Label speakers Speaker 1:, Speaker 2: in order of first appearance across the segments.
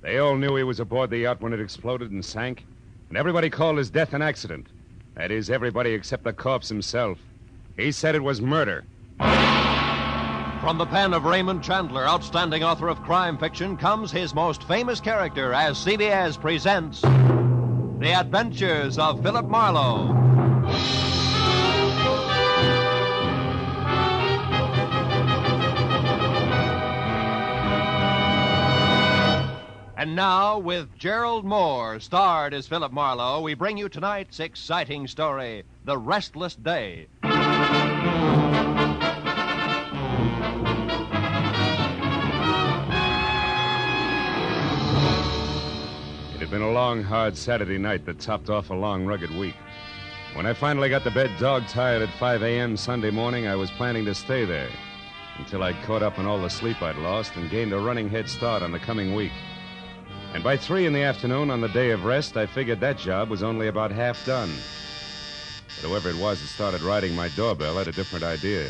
Speaker 1: They all knew he was aboard the yacht when it exploded and sank, and everybody called his death an accident. That is, everybody except the corpse himself. He said it was murder.
Speaker 2: From the pen of Raymond Chandler, outstanding author of crime fiction, comes his most famous character as CBS presents The Adventures of Philip Marlowe. And now, with Gerald Mohr, starred as Philip Marlowe, we bring you tonight's exciting story, The Restless Day.
Speaker 1: It had been a long, hard Saturday night that topped off a long, rugged week. When I finally got to bed dog-tired at 5 a.m. Sunday morning, I was planning to stay there until I'd caught up on all the sleep I'd lost and gained a running head start on the coming week. And by 3 in the afternoon on the day of rest, I figured that job was only about half done. But whoever it was that started riding my doorbell had a different idea.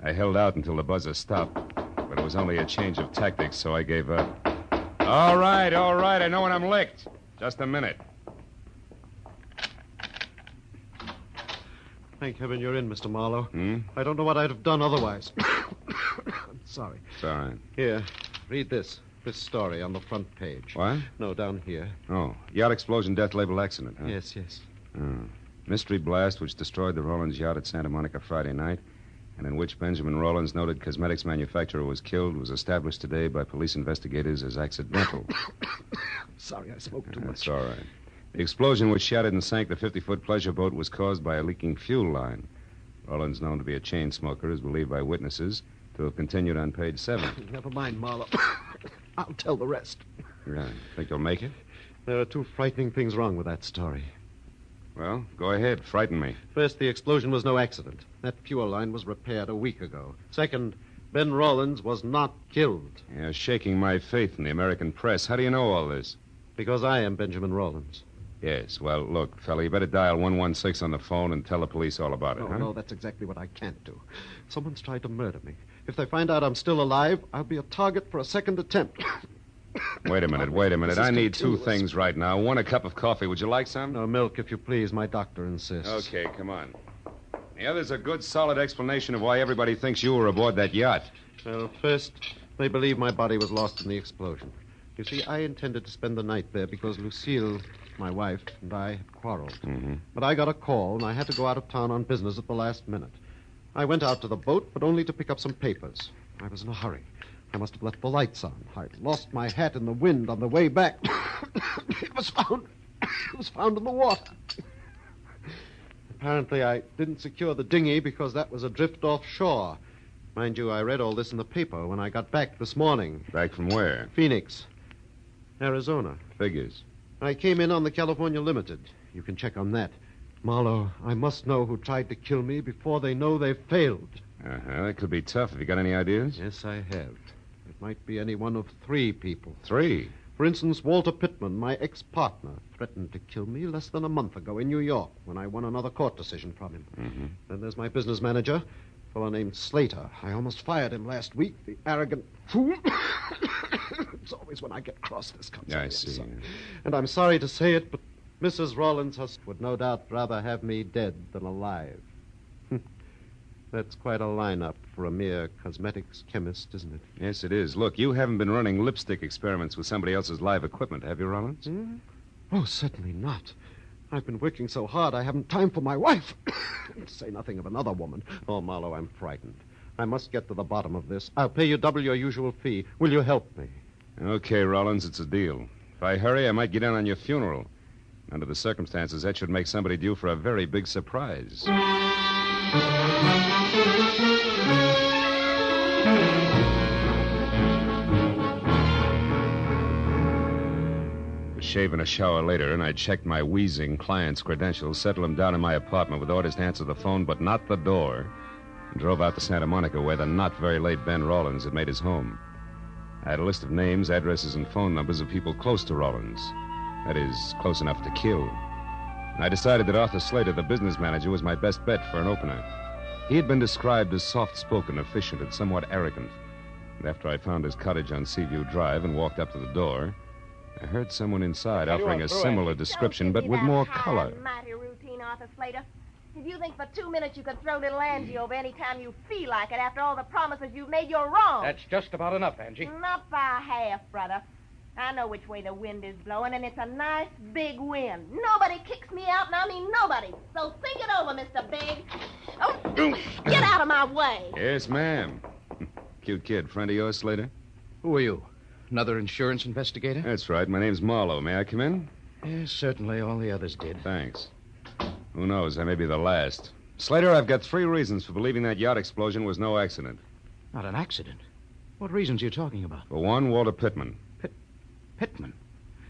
Speaker 1: I held out until the buzzer stopped, but it was only a change of tactics, so I gave up. All right, I know when I'm licked. Just a minute.
Speaker 3: Thank heaven you're in, Mr. Marlowe.
Speaker 1: Hmm?
Speaker 3: I don't know what I'd have done otherwise. I'm sorry.
Speaker 1: It's all right.
Speaker 3: Here, read this story on the front page.
Speaker 1: What?
Speaker 3: No, down here.
Speaker 1: Oh, yacht explosion, death label accident, huh?
Speaker 3: Yes.
Speaker 1: Oh. Mystery blast which destroyed the Rollins yacht at Santa Monica Friday night, and in which Benjamin Rollins, noted cosmetics manufacturer, was killed, was established today by police investigators as accidental.
Speaker 3: Sorry, I spoke too much.
Speaker 1: That's all right. The explosion which shattered and sank the 50-foot pleasure boat was caused by a leaking fuel line. Rollins, known to be a chain smoker, is believed by witnesses to have continued on page 7.
Speaker 3: Never mind, Marlowe. I'll tell the rest.
Speaker 1: Yeah. Think you'll make it?
Speaker 3: There are two frightening things wrong with that story.
Speaker 1: Well, go ahead. Frighten me.
Speaker 3: First, the explosion was no accident. That fuel line was repaired a week ago. Second, Ben Rollins was not killed.
Speaker 1: You're shaking my faith in the American press. How do you know all this?
Speaker 3: Because I am Benjamin Rollins.
Speaker 1: Yes. Well, look, fella, you better dial 116 on the phone and tell the police all about it, huh?
Speaker 3: No, that's exactly what I can't do. Someone's tried to murder me. If they find out I'm still alive, I'll be a target for a second attempt.
Speaker 1: Wait a minute. I need two things right now. One, a cup of coffee. Would you like some?
Speaker 3: No, milk, if you please. My doctor insists.
Speaker 1: Okay, come on. The other's a good, solid explanation of why everybody thinks you were aboard that yacht.
Speaker 3: Well, first, they believe my body was lost in the explosion. You see, I intended to spend the night there because Lucille, my wife, and I had quarreled.
Speaker 1: Mm-hmm.
Speaker 3: But I got a call, and I had to go out of town on business at the last minute. I went out to the boat, but only to pick up some papers. I was in a hurry. I must have left the lights on. I'd lost my hat in the wind on the way back. It was found in the water. Apparently, I didn't secure the dinghy because that was adrift offshore. Mind you, I read all this in the paper when I got back this morning.
Speaker 1: Back from where?
Speaker 3: Phoenix, Arizona.
Speaker 1: Figures.
Speaker 3: I came in on the California Limited. You can check on that. Marlowe, I must know who tried to kill me before they know they've failed.
Speaker 1: That could be tough. Have you got any ideas?
Speaker 3: Yes, I have. It might be any one of 3 people.
Speaker 1: 3?
Speaker 3: For instance, Walter Pittman, my ex-partner, threatened to kill me less than a month ago in New York when I won another court decision from him.
Speaker 1: Mm-hmm.
Speaker 3: Then there's my business manager, a fellow named Slater. I almost fired him last week, the arrogant fool. It's always when I get cross this comes out.
Speaker 1: I see.
Speaker 3: And I'm sorry to say it, but Mrs. Rollins would no doubt rather have me dead than alive. That's quite a lineup for a mere cosmetics chemist, isn't it?
Speaker 1: Yes, it is. Look, you haven't been running lipstick experiments with somebody else's live equipment, have you, Rollins?
Speaker 3: Hmm? Oh, certainly not. I've been working so hard I haven't time for my wife. To say nothing of another woman. Oh, Marlowe, I'm frightened. I must get to the bottom of this. I'll pay you double your usual fee. Will you help me?
Speaker 1: Okay, Rollins, it's a deal. If I hurry, I might get in on your funeral. Under the circumstances, that should make somebody due for a very big surprise. Shave and a shower later, and I checked my wheezing client's credentials, settled him down in my apartment with orders to answer the phone, but not the door, and drove out to Santa Monica, where the not very late Ben Rollins had made his home. I had a list of names, addresses, and phone numbers of people close to Rollins. That is, close enough to kill. And I decided that Arthur Slater, the business manager, was my best bet for an opener. He had been described as soft-spoken, efficient, and somewhat arrogant. And after I found his cottage on Seaview Drive and walked up to the door, I heard someone inside offering a similar description, but with more color.
Speaker 4: Mighty routine, Arthur Slater. If you think for 2 minutes you can throw little Angie over any time you feel like it after all the promises you've made, you're wrong.
Speaker 5: That's just about enough, Angie.
Speaker 4: Not by half, brother. I know which way the wind is blowing, and it's a nice big wind. Nobody kicks me out, and I mean nobody. So think it over, Mr. Big. Oh, get out of my way.
Speaker 1: Yes, ma'am. Cute kid. Friend of yours, Slater?
Speaker 5: Who are you? Another insurance investigator?
Speaker 1: That's right. My name's Marlowe. May I come in?
Speaker 5: Yes, certainly. All the others did.
Speaker 1: Thanks. Who knows? I may be the last. Slater, I've got 3 reasons for believing that yacht explosion was no accident.
Speaker 5: Not an accident? What reasons are you talking about?
Speaker 1: For one, Walter Pittman.
Speaker 5: Pittman?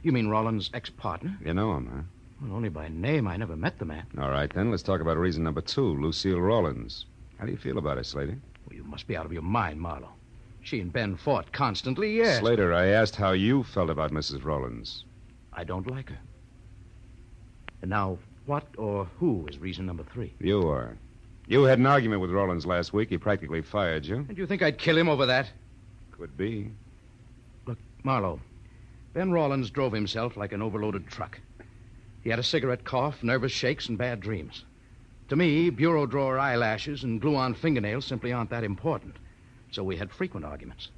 Speaker 5: You mean Rollins' ex-partner?
Speaker 1: You know him, huh?
Speaker 5: Well, only by name. I never met the man.
Speaker 1: All right, then. Let's talk about reason number 2, Lucille Rollins. How do you feel about her, Slater?
Speaker 5: Well, you must be out of your mind, Marlowe. She and Ben fought constantly, yes.
Speaker 1: Slater, I asked how you felt about Mrs. Rollins.
Speaker 5: I don't like her. And now, what or who is reason number 3?
Speaker 1: You are. You had an argument with Rollins last week. He practically fired you.
Speaker 5: And you think I'd kill him over that?
Speaker 1: Could be.
Speaker 5: Look, Marlowe, Ben Rollins drove himself like an overloaded truck. He had a cigarette cough, nervous shakes, and bad dreams. To me, bureau drawer eyelashes and glue-on fingernails simply aren't that important. So we had frequent arguments.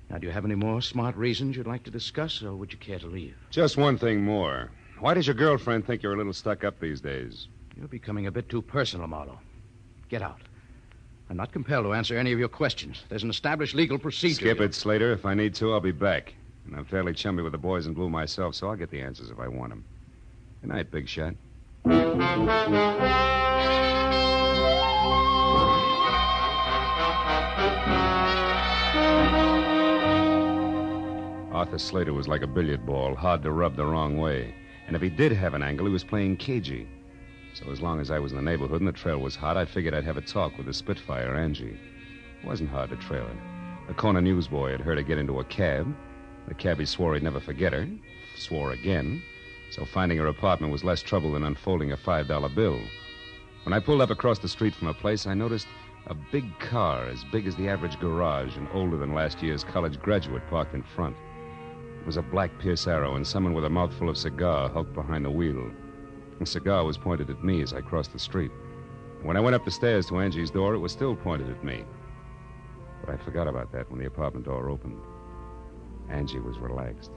Speaker 5: Now, do you have any more smart reasons you'd like to discuss, or would you care to leave?
Speaker 1: Just one thing more. Why does your girlfriend think you're a little stuck up these days?
Speaker 5: You're becoming a bit too personal, Marlowe. Get out. I'm not compelled to answer any of your questions. There's an established legal procedure.
Speaker 1: Skip it, Slater. If I need to, I'll be back. And I'm fairly chummy with the boys in blue myself, so I'll get the answers if I want them. Good night, Big Shot. Arthur Slater was like a billiard ball, hard to rub the wrong way. And if he did have an angle, he was playing cagey. So as long as I was in the neighborhood and the trail was hot, I figured I'd have a talk with the Spitfire, Angie. It wasn't hard to trail her. A Kona newsboy had heard her get into a cab. The cabbie swore he'd never forget her. Swore again. So finding her apartment was less trouble than unfolding a $5 bill. When I pulled up across the street from her place, I noticed a big car as big as the average garage and older than last year's college graduate parked in front. It was a black Pierce Arrow, and someone with a mouthful of cigar hulked behind the wheel. The cigar was pointed at me as I crossed the street. When I went up the stairs to Angie's door, it was still pointed at me. But I forgot about that when the apartment door opened. Angie was relaxed.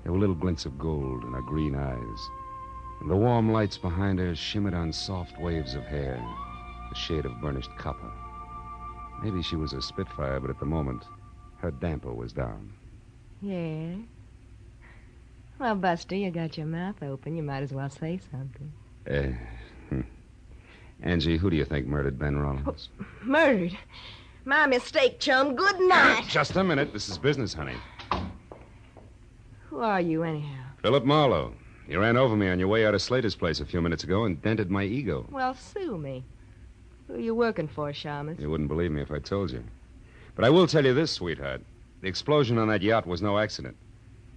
Speaker 1: There were little glints of gold in her green eyes. And the warm lights behind her shimmered on soft waves of hair, a shade of burnished copper. Maybe she was a Spitfire, but at the moment, her damper was down.
Speaker 6: Yeah? Well, Buster, you got your mouth open. You might as well say something.
Speaker 1: Angie, who do you think murdered Ben Rollins?
Speaker 4: Murdered? My mistake, chum. Good night.
Speaker 1: Just a minute. This is business, honey.
Speaker 6: Who are you, anyhow?
Speaker 1: Philip Marlowe. You ran over me on your way out of Slater's place a few minutes ago and dented my ego.
Speaker 6: Well, sue me. Who are you working for, Shamus?
Speaker 1: You wouldn't believe me if I told you. But I will tell you this, sweetheart. The explosion on that yacht was no accident.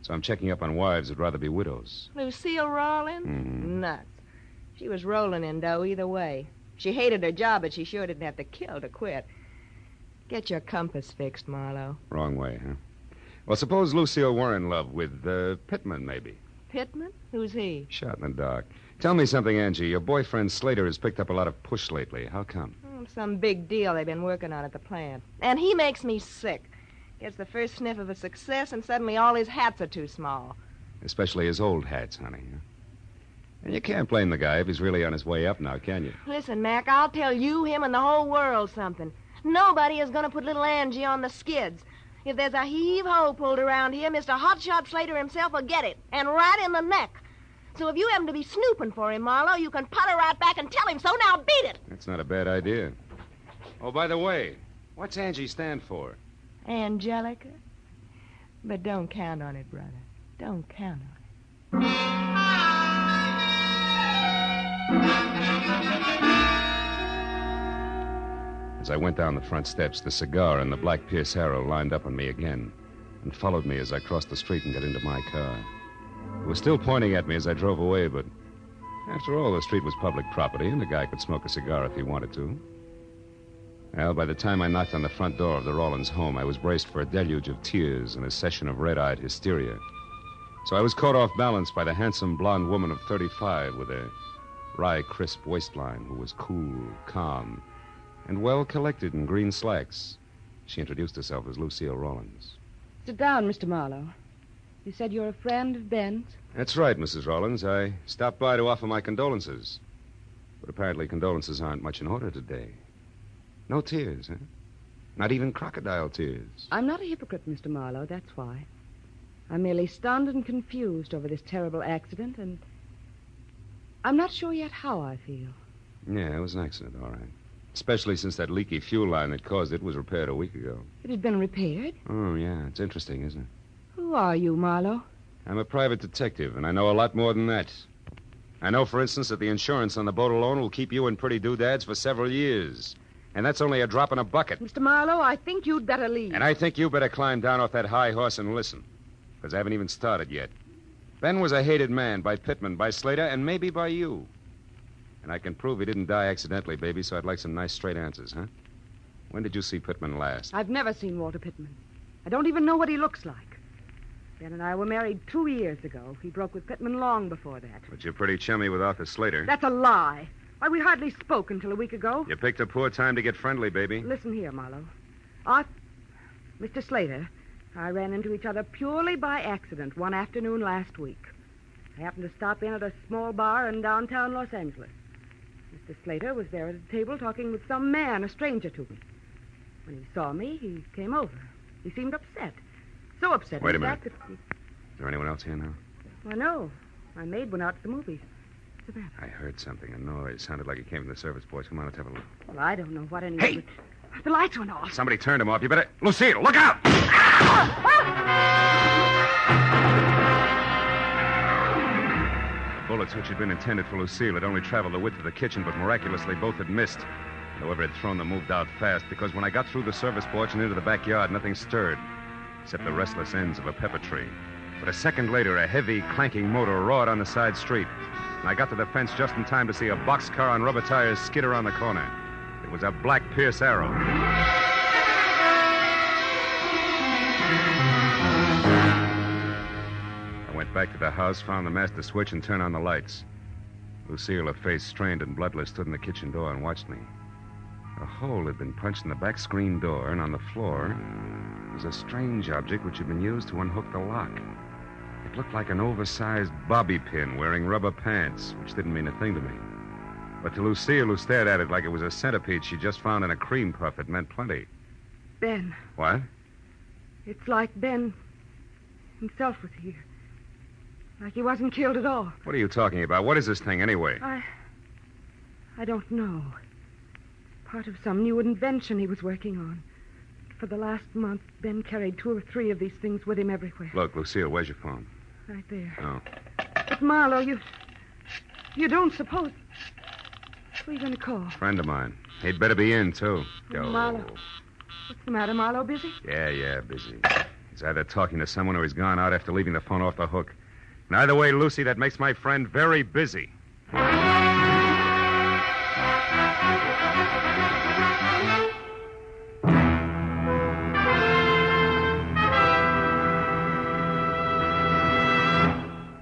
Speaker 1: So I'm checking up on wives who'd rather be widows.
Speaker 6: Lucille Rollins?
Speaker 1: Mm-hmm.
Speaker 6: Nuts. She was rolling in dough either way. She hated her job, but she sure didn't have to kill to quit. Get your compass fixed, Marlowe.
Speaker 1: Wrong way, huh? Well, suppose Lucille were in love with Pittman, maybe.
Speaker 6: Pittman? Who's he?
Speaker 1: Shot in the dark. Tell me something, Angie. Your boyfriend Slater has picked up a lot of push lately. How come?
Speaker 6: Some big deal they've been working on at the plant. And he makes me sick. Gets the first sniff of a success, and suddenly all his hats are too small.
Speaker 1: Especially his old hats, honey. And you can't blame the guy if he's really on his way up now, can you?
Speaker 6: Listen, Mac, I'll tell you, him, and the whole world something. Nobody is going to put little Angie on the skids. If there's a heave-ho pulled around here, Mr. Hotshot Slater himself will get it, and right in the neck. So if you happen to be snooping for him, Marlowe, you can putter right back and tell him so. Now beat it.
Speaker 1: That's not a bad idea. Oh, by the way, what's Angie stand for?
Speaker 6: Angelica? But don't count on it, brother. Don't count on it.
Speaker 1: As I went down the front steps, the cigar and the black Pierce Arrow lined up on me again and followed me as I crossed the street and got into my car. It was still pointing at me as I drove away, but after all, the street was public property and the guy could smoke a cigar if he wanted to. Well, by the time I knocked on the front door of the Rawlins home, I was braced for a deluge of tears and a session of red-eyed hysteria. So I was caught off balance by the handsome blonde woman of 35 with a wry, crisp waistline who was cool, calm, and well-collected in green slacks. She introduced herself as Lucille Rawlins.
Speaker 7: Sit down, Mr. Marlowe. You said you're a friend of Ben's?
Speaker 1: That's right, Mrs. Rawlins. I stopped by to offer my condolences. But apparently condolences aren't much in order today. No tears, huh? Not even crocodile tears.
Speaker 7: I'm not a hypocrite, Mr. Marlowe, that's why. I'm merely stunned and confused over this terrible accident, and I'm not sure yet how I feel.
Speaker 1: Yeah, it was an accident, all right. Especially since that leaky fuel line that caused it was repaired a week ago.
Speaker 7: It had been repaired?
Speaker 1: Oh, yeah. It's interesting, isn't it?
Speaker 7: Who are you, Marlowe?
Speaker 1: I'm a private detective, and I know a lot more than that. I know, for instance, that the insurance on the boat alone will keep you in pretty doodads for several years. And that's only a drop in a bucket.
Speaker 7: Mr. Marlowe, I think you'd better leave.
Speaker 1: And I think you better climb down off that high horse and listen. Because I haven't even started yet. Ben was a hated man by Pittman, by Slater, and maybe by you. And I can prove he didn't die accidentally, baby, so I'd like some nice straight answers, huh? When did you see Pittman last?
Speaker 7: I've never seen Walter Pittman. I don't even know what he looks like. Ben and I were married 2 years ago. He broke with Pittman long before that.
Speaker 1: But you're pretty chummy with Arthur Slater.
Speaker 7: That's a lie. Why, we hardly spoke until a week ago.
Speaker 1: You picked a poor time to get friendly, baby.
Speaker 7: Listen here, Marlowe. Mr. Slater, I ran into each other purely by accident one afternoon last week. I happened to stop in at a small bar in downtown Los Angeles. Mr. Slater was there at a table talking with some man, a stranger to me. When he saw me, he came over. He seemed upset. So upset.
Speaker 1: Wait a minute. Is there anyone else here now?
Speaker 7: Well, no. My maid went out to the movies. What's the matter?
Speaker 1: I heard something, a noise. Sounded like it came from the service boys. Come on, let's have a look.
Speaker 7: Well, I don't know what any...
Speaker 1: Hey!
Speaker 7: The lights went off.
Speaker 1: Somebody turned them off. You better... Lucille, look out! The bullets, which had been intended for Lucille, had only traveled the width of the kitchen, but miraculously both had missed. Whoever had thrown them moved out fast, because when I got through the service porch and into the backyard, nothing stirred, except the restless ends of a pepper tree. But a second later, a heavy, clanking motor roared on the side street. And I got to the fence just in time to see a boxcar on rubber tires skid around the corner. It was a black Pierce Arrow. I went back to the house, found the master switch, and turned on the lights. Lucille, her face strained and bloodless, stood in the kitchen door and watched me. A hole had been punched in the back screen door, and on the floor was a strange object which had been used to unhook the lock. It looked like an oversized bobby pin wearing rubber pants, which didn't mean a thing to me. But to Lucille, who stared at it like it was a centipede she just found in a cream puff, it meant plenty.
Speaker 7: Ben.
Speaker 1: What?
Speaker 7: It's like Ben himself was here. Like he wasn't killed at all.
Speaker 1: What are you talking about? What is this thing, anyway?
Speaker 7: I don't know. Part of some new invention he was working on. For the last month, Ben carried 2 or 3 of these things with him everywhere.
Speaker 1: Look, Lucille, where's your phone?
Speaker 7: Right there.
Speaker 1: Oh.
Speaker 7: But, Marlowe, you don't suppose... Who are you going to call?
Speaker 1: Friend of mine. He'd better be in, too. Go.
Speaker 7: Marlowe. What's the matter, Marlowe? Busy?
Speaker 1: Yeah, busy. He's either talking to someone or he's gone out after leaving the phone off the hook. And either way, Lucy, that makes my friend very busy.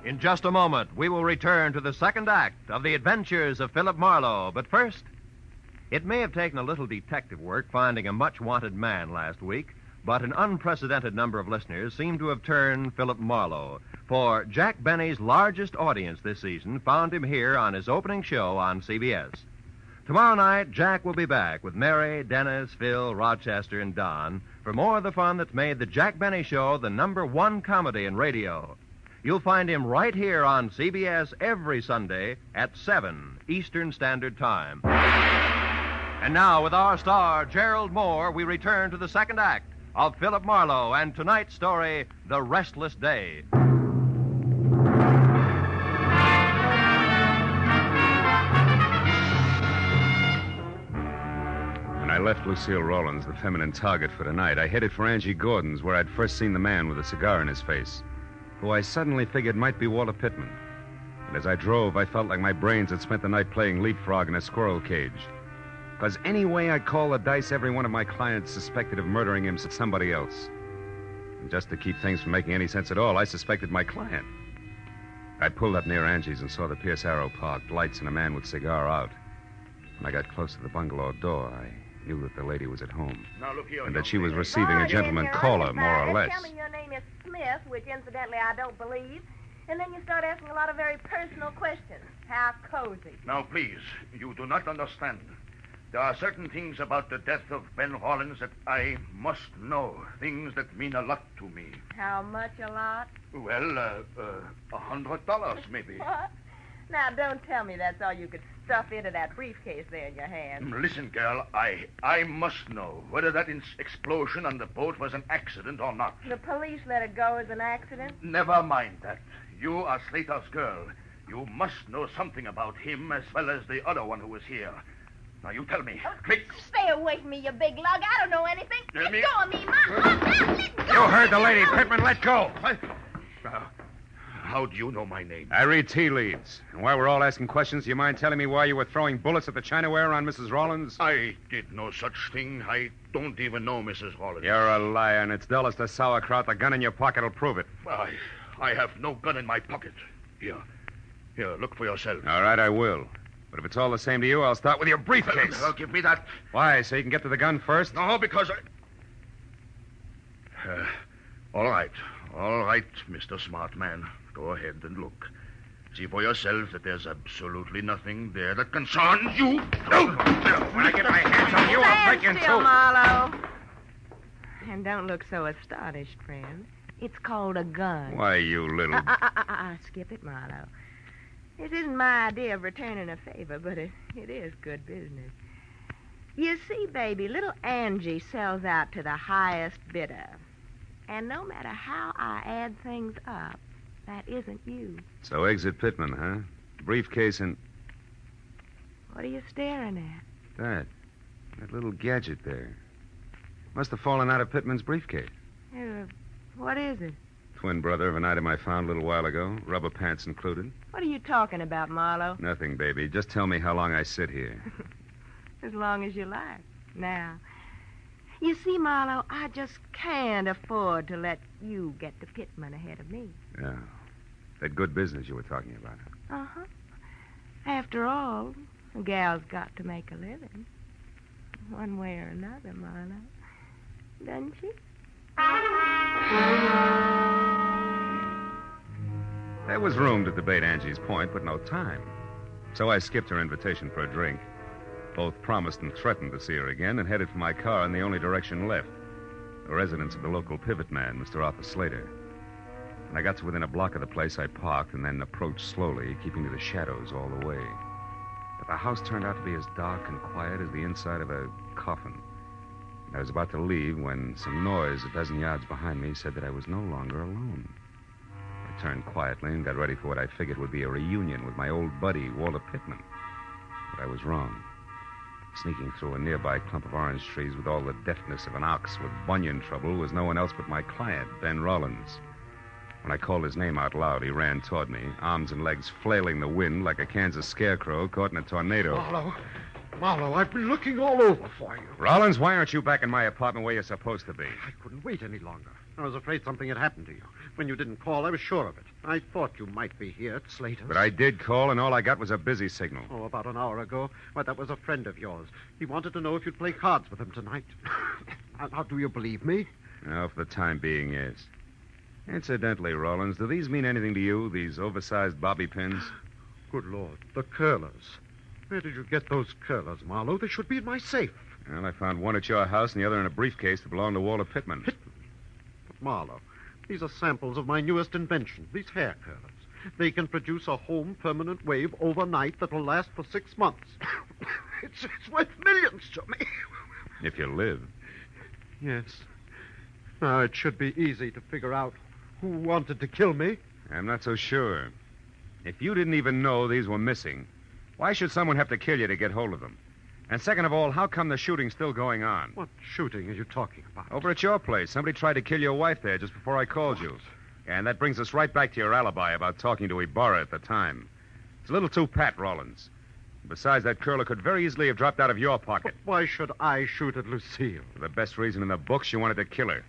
Speaker 2: In just a moment, we will return to the second act of the adventures of Philip Marlowe. But first, it may have taken a little detective work finding a much-wanted man last week, but an unprecedented number of listeners seem to have turned Philip Marlowe. For Jack Benny's largest audience this season found him here on his opening show on CBS. Tomorrow night, Jack will be back with Mary, Dennis, Phil, Rochester, and Don for more of the fun that's made the Jack Benny Show the #1 comedy in radio. You'll find him right here on CBS every Sunday at 7 Eastern Standard Time. And now, with our star, Gerald Mohr, we return to the second act of Philip Marlowe and tonight's story, The Restless Day.
Speaker 1: When I left Lucille Rawlins, the feminine target for tonight, I headed for Angie Gordon's, where I'd first seen the man with a cigar in his face, who I suddenly figured might be Walter Pittman. And as I drove, I felt like my brains had spent the night playing leapfrog in a squirrel cage. Because any way I call the dice, every one of my clients suspected of murdering him somebody else. And just to keep things from making any sense at all, I suspected my client. I pulled up near Angie's and saw the Pierce Arrow parked, lights and a man with cigar out. When I got close to the bungalow door, I knew that the lady was at home.
Speaker 8: Now, look here,
Speaker 1: and that she was receiving a gentleman caller, more or less.
Speaker 4: Tell me your name is Smith, which incidentally I don't believe. And then you start asking a lot of very personal questions. How cozy.
Speaker 8: Now, please, you do not understand. There are certain things about the death of Ben Rollins that I must know. Things that mean a lot to me.
Speaker 4: How much a lot?
Speaker 8: Well, $100 maybe.
Speaker 4: What? Now, don't tell me that's all you could stuff into that briefcase there in your hand.
Speaker 8: Listen, girl, I must know whether that explosion on the boat was an accident or not.
Speaker 4: The police let it go as an accident?
Speaker 8: Never mind that. You are Slater's girl. You must know something about him as well as the other one who was here. Now, you tell me. Quick.
Speaker 4: Stay away from me, you big lug. I don't know anything. Let
Speaker 8: me...
Speaker 4: go of me, let go.
Speaker 1: You heard the lady, Pittman. Let go.
Speaker 8: How do you know my name?
Speaker 1: I read tea leaves. And while we're all asking questions, do you mind telling me why you were throwing bullets at the chinaware on Mrs. Rollins?
Speaker 8: I did no such thing. I don't even know Mrs. Rollins.
Speaker 1: You're a liar, and it's dull as the sauerkraut. The gun in your pocket will prove it.
Speaker 8: I have no gun in my pocket. Here, look for yourself.
Speaker 1: All right, I will. But if it's all the same to you, I'll start with your briefcase.
Speaker 8: Give me that.
Speaker 1: Why, so you can get to the gun first?
Speaker 8: No, because All right, Mr. Smart Man. Go ahead and look. See for yourself that there's absolutely nothing there that concerns you.
Speaker 1: When I get my hands on you, I'll break you in two.
Speaker 6: Still, Marlowe. And don't look so astonished, friend. It's called a gun.
Speaker 1: Why, you little...
Speaker 6: Skip it, Marlowe. This isn't my idea of returning a favor, but it is good business. You see, baby, little Angie sells out to the highest bidder. And no matter how I add things up, that isn't you.
Speaker 1: So exit Pittman, huh? Briefcase and...
Speaker 6: What are you staring at?
Speaker 1: That little gadget there. Must have fallen out of Pittman's briefcase.
Speaker 6: What is it?
Speaker 1: Twin brother of an item I found a little while ago, rubber pants included.
Speaker 6: What are you talking about, Marlowe?
Speaker 1: Nothing, baby. Just tell me how long I sit here.
Speaker 6: As long as you like. Now, you see, Marlowe, I just can't afford to let you get to Pittman ahead of me.
Speaker 1: Yeah. That good business you were talking about.
Speaker 6: Uh-huh. After all, a gal's got to make a living. One way or another, Marlowe. Doesn't she?
Speaker 1: There was room to debate Angie's point, but no time. So I skipped her invitation for a drink. Both promised and threatened to see her again and headed for my car in the only direction left, the residence of the local pivot man, Mr. Arthur Slater. When I got to within a block of the place, I parked and then approached slowly, keeping to the shadows all the way. But the house turned out to be as dark and quiet as the inside of a coffin. I was about to leave when some noise a dozen yards behind me said that I was no longer alone. I turned quietly and got ready for what I figured would be a reunion with my old buddy, Walter Pittman. But I was wrong. Sneaking through a nearby clump of orange trees with all the deftness of an ox with bunion trouble was no one else but my client, Ben Rollins. When I called his name out loud, he ran toward me, arms and legs flailing the wind like a Kansas scarecrow caught in a tornado.
Speaker 3: Marlowe, I've been looking all over for you.
Speaker 1: Rollins, why aren't you back in my apartment where you're supposed to be?
Speaker 3: I couldn't wait any longer. I was afraid something had happened to you. When you didn't call, I was sure of it. I thought you might be here at Slater's.
Speaker 1: But I did call, and all I got was a busy signal.
Speaker 3: Oh, about an hour ago. Why, that was a friend of yours. He wanted to know if you'd play cards with him tonight. Now, do you believe me?
Speaker 1: No, for the time being, yes. Incidentally, Rollins, do these mean anything to you, these oversized bobby pins?
Speaker 3: Good Lord, the curlers. Where did you get those curlers, Marlowe? They should be in my safe.
Speaker 1: Well, I found one at your house and the other in a briefcase that belonged to Walter Pittman.
Speaker 3: Pittman? But, Marlowe, these are samples of my newest invention, these hair curlers. They can produce a home permanent wave overnight that will last for 6 months. It's worth millions to me.
Speaker 1: If you live.
Speaker 3: Yes. Now, it should be easy to figure out who wanted to kill me.
Speaker 1: I'm not so sure. If you didn't even know these were missing, why should someone have to kill you to get hold of them? And second of all, how come the shooting's still going on?
Speaker 3: What shooting are you talking about?
Speaker 1: Over at your place. Somebody tried to kill your wife there just before I called you. And that brings us right back to your alibi about talking to Ibarra at the time. It's a little too pat, Rollins. Besides, that curler could very easily have dropped out of your pocket.
Speaker 3: But why should I shoot at Lucille?
Speaker 1: For the best reason in the books, you wanted to kill her.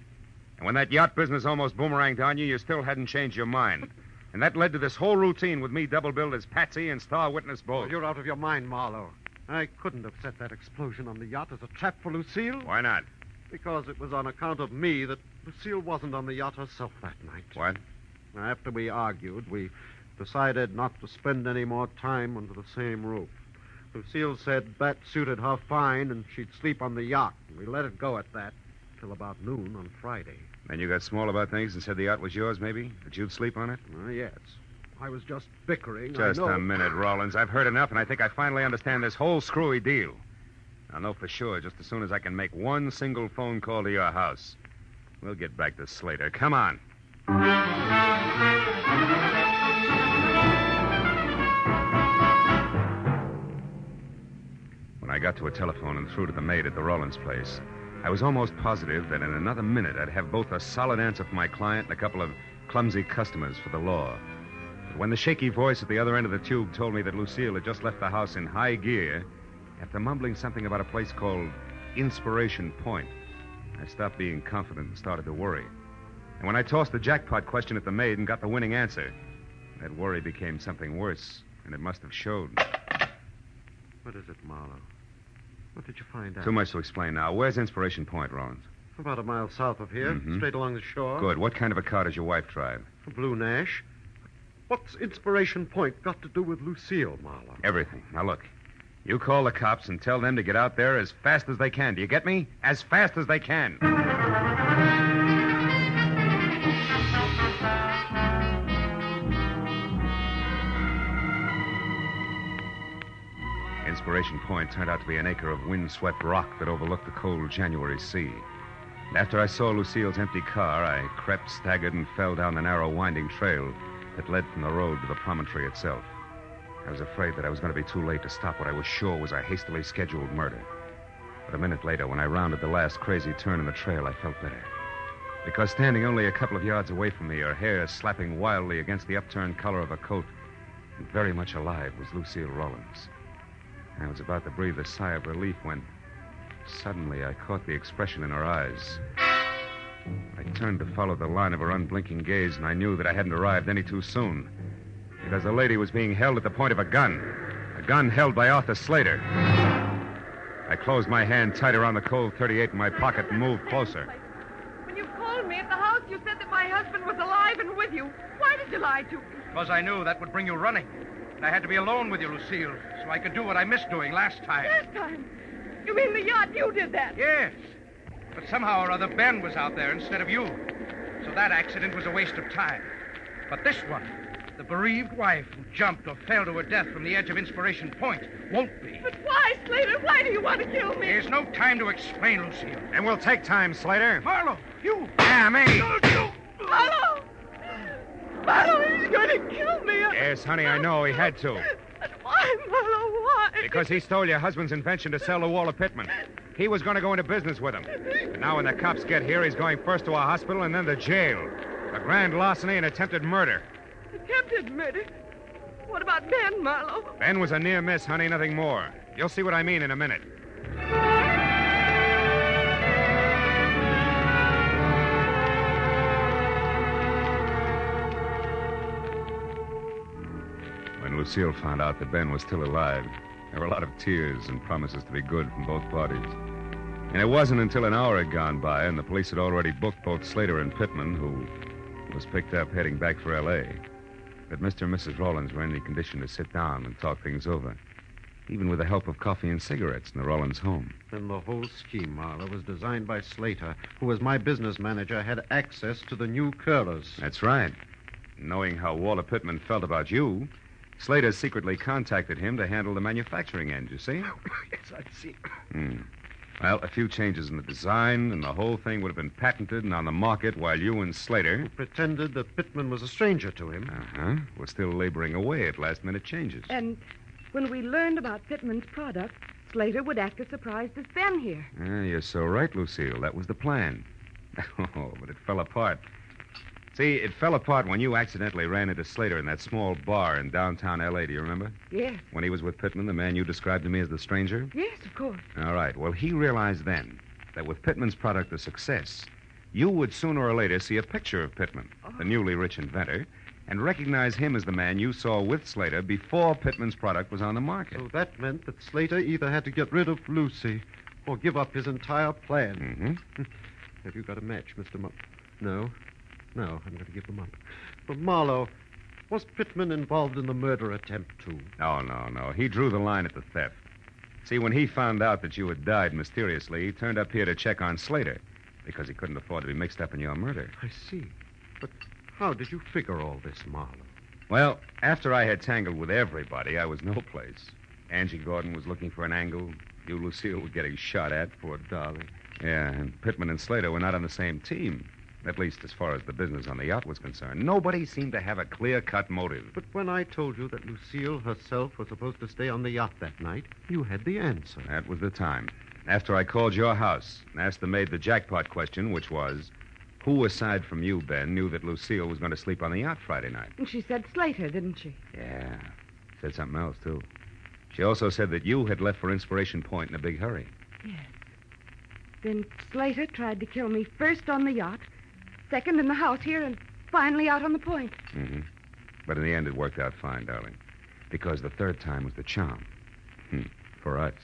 Speaker 1: And when that yacht business almost boomeranged on you, you still hadn't changed your mind. And that led to this whole routine with me double-billed as Patsy and star witness both.
Speaker 3: Oh, you're out of your mind, Marlowe. I couldn't have set that explosion on the yacht as a trap for Lucille.
Speaker 1: Why not?
Speaker 3: Because it was on account of me that Lucille wasn't on the yacht herself that night.
Speaker 1: What?
Speaker 3: After we argued, we decided not to spend any more time under the same roof. Lucille said that suited her fine and she'd sleep on the yacht. And we let it go at that till about noon on Friday.
Speaker 1: Then you got small about things and said the yacht was yours, maybe? That you'd sleep on it?
Speaker 3: Yes. I was just bickering.
Speaker 1: Just a minute, Rollins. I've heard enough, and I think I finally understand this whole screwy deal. I'll know for sure just as soon as I can make one single phone call to your house. We'll get back to Slater. Come on. When I got to a telephone and through to the maid at the Rollins place, I was almost positive that in another minute I'd have both a solid answer for my client and a couple of clumsy customers for the law. But when the shaky voice at the other end of the tube told me that Lucille had just left the house in high gear, after mumbling something about a place called Inspiration Point, I stopped being confident and started to worry. And when I tossed the jackpot question at the maid and got the winning answer, that worry became something worse, and it must have showed.
Speaker 3: What is it, Marlowe? What did you find out?
Speaker 1: Too much to explain now. Where's Inspiration Point, Rollins?
Speaker 3: About a mile south of here, straight along the shore.
Speaker 1: Good. What kind of a car does your wife drive?
Speaker 3: A blue Nash. What's Inspiration Point got to do with Lucille, Marlowe?
Speaker 1: Everything. Now, look. You call the cops and tell them to get out there as fast as they can. Do you get me? As fast as they can. Inspiration Point turned out to be an acre of windswept rock that overlooked the cold January sea. And after I saw Lucille's empty car, I crept, staggered, and fell down the narrow, winding trail that led from the road to the promontory itself. I was afraid that I was going to be too late to stop what I was sure was a hastily scheduled murder. But a minute later, when I rounded the last crazy turn in the trail, I felt better. Because standing only a couple of yards away from me, her hair slapping wildly against the upturned collar of her coat, and very much alive, was Lucille Rollins. I was about to breathe a sigh of relief when suddenly I caught the expression in her eyes. I turned to follow the line of her unblinking gaze, and I knew that I hadn't arrived any too soon. Because the lady was being held at the point of a gun held by Arthur Slater. I closed my hand tight around the cold .38 in my pocket and moved closer.
Speaker 7: When you called me at the house, you said that my husband was alive and with you. Why did you lie to me?
Speaker 5: Because I knew that would bring you running. And I had to be alone with you, Lucille, so I could do what I missed doing last time.
Speaker 7: Last time? You mean the yacht? You did that?
Speaker 5: Yes. But somehow or other, Ben was out there instead of you. So that accident was a waste of time. But this one, the bereaved wife who jumped or fell to her death from the edge of Inspiration Point, won't be.
Speaker 7: But why, Slater? Why do you want to kill me?
Speaker 5: There's no time to explain, Lucille.
Speaker 1: And we'll take time, Slater.
Speaker 5: Marlowe, you!
Speaker 1: Yeah, me.
Speaker 7: Marlowe! Marlowe, he's going to kill me.
Speaker 1: Yes, honey, I know. He had to.
Speaker 7: But why, Marlowe? Why?
Speaker 1: Because he stole your husband's invention to sell to Walter Pittman. He was going to go into business with him. And now when the cops get here, he's going first to a hospital and then to jail. A grand larceny and attempted murder.
Speaker 7: Attempted murder? What about Ben, Marlowe?
Speaker 1: Ben was a near miss, honey, nothing more. You'll see what I mean in a minute. When Lucille found out that Ben was still alive, there were a lot of tears and promises to be good from both parties. And it wasn't until an hour had gone by and the police had already booked both Slater and Pittman, who was picked up heading back for L.A., that Mr. and Mrs. Rollins were in any condition to sit down and talk things over, even with the help of coffee and cigarettes in the Rollins home.
Speaker 3: Then the whole scheme, Marlowe, was designed by Slater, who, as my business manager, had access to the new curlers.
Speaker 1: That's right. Knowing how Walter Pittman felt about you, Slater secretly contacted him to handle the manufacturing end, you see?
Speaker 5: Yes, I see.
Speaker 1: Well, a few changes in the design, and the whole thing would have been patented and on the market while you and Slater...
Speaker 3: Pretended that Pittman was a stranger to him.
Speaker 1: Were still laboring away at last-minute changes.
Speaker 7: And when we learned about Pittman's product, Slater would act as surprised as Ben here.
Speaker 1: You're so right, Lucille. That was the plan. Oh, but it fell apart. See, it fell apart when you accidentally ran into Slater in that small bar in downtown L.A., do you remember?
Speaker 7: Yes.
Speaker 1: When he was with Pittman, the man you described to me as the stranger?
Speaker 7: Yes, of course.
Speaker 1: All right. Well, he realized then that with Pittman's product a success, you would sooner or later see a picture of Pittman, the newly rich inventor, and recognize him as the man you saw with Slater before Pittman's product was on the market.
Speaker 3: So that meant that Slater either had to get rid of Lucy or give up his entire plan.
Speaker 1: Mm-hmm.
Speaker 3: Have you got a match, Mr. No, I'm going to give them up. But Marlowe, was Pittman involved in the murder attempt, too?
Speaker 1: Oh, no. He drew the line at the theft. See, when he found out that you had died mysteriously, he turned up here to check on Slater because he couldn't afford to be mixed up in your murder.
Speaker 3: I see. But how did you figure all this, Marlowe?
Speaker 1: Well, after I had tangled with everybody, I was no place. Angie Gordon was looking for an angle. You, Lucille, were getting shot at.
Speaker 3: Poor darling.
Speaker 1: Yeah, and Pittman and Slater were not on the same team. At least as far as the business on the yacht was concerned. Nobody seemed to have a clear-cut motive.
Speaker 3: But when I told you that Lucille herself was supposed to stay on the yacht that night, you had the answer.
Speaker 1: That was the time. After I called your house and asked the maid the jackpot question, which was, who aside from you, Ben, knew that Lucille was going to sleep on the yacht Friday night?
Speaker 7: And she said Slater, didn't she?
Speaker 1: Yeah. Said something else, too. She also said that you had left for Inspiration Point in a big hurry.
Speaker 7: Yes. Then Slater tried to kill me first on the yacht, second in the house here, and finally out on the point.
Speaker 1: Mm-hmm. But in the end, it worked out fine, darling. Because the third time was the charm. For us.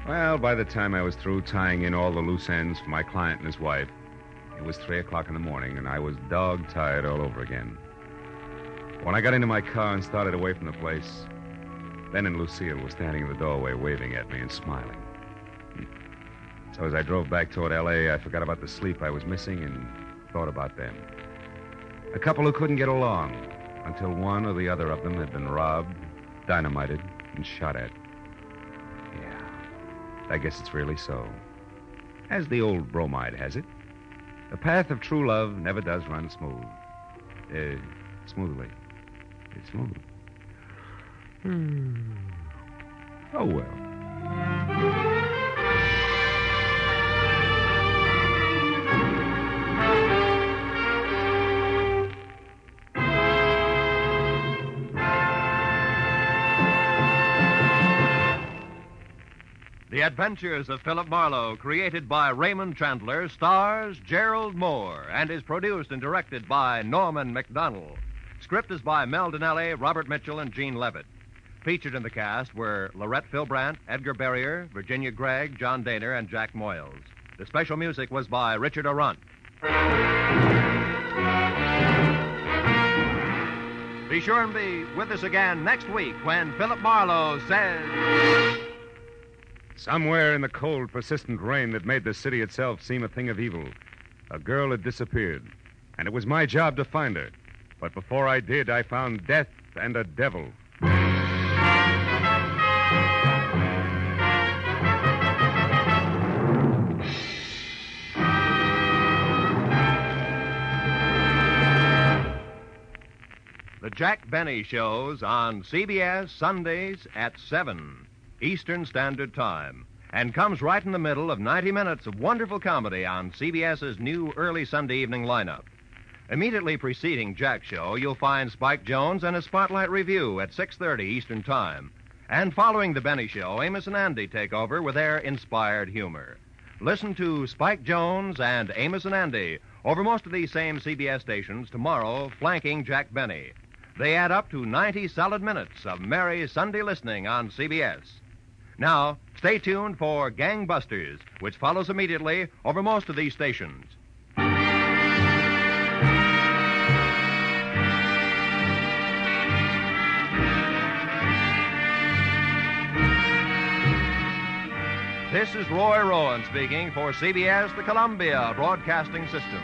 Speaker 1: Well, by the time I was through tying in all the loose ends for my client and his wife, it was 3 o'clock in the morning, and I was dog-tired all over again. When I got into my car and started away from the place, Ben and Lucille were standing in the doorway waving at me and smiling. So as I drove back toward L.A., I forgot about the sleep I was missing and thought about them. A couple who couldn't get along until one or the other of them had been robbed, dynamited, and shot at. Yeah, I guess it's really so. As the old bromide has it, the path of true love never does run smoothly. It's smooth. Oh, well.
Speaker 2: The Adventures of Philip Marlowe, created by Raymond Chandler, stars Gerald Mohr, and is produced and directed by Norman MacDonald. Script is by Mel Donnelly, Robert Mitchell, and Gene Levitt. Featured in the cast were Lorette Philbrandt, Edgar Barrier, Virginia Gregg, John Daner, and Jack Moyles. The special music was by Richard Arunt. Be sure and be with us again next week when Philip Marlowe says...
Speaker 1: Somewhere in the cold, persistent rain that made the city itself seem a thing of evil, a girl had disappeared, and it was my job to find her. But before I did, I found death and a devil.
Speaker 2: The Jack Benny Shows on CBS Sundays at 7 Eastern Standard Time, and comes right in the middle of 90 minutes of wonderful comedy on CBS's new early Sunday evening lineup. Immediately preceding Jack's show, you'll find Spike Jones and a Spotlight Review at 6:30 Eastern Time. And following the Benny Show, Amos and Andy take over with their inspired humor. Listen to Spike Jones and Amos and Andy over most of these same CBS stations tomorrow, flanking Jack Benny. They add up to 90 solid minutes of merry Sunday listening on CBS. Now, stay tuned for Gangbusters, which follows immediately over most of these stations. This is Roy Rowan speaking for CBS, the Columbia Broadcasting System.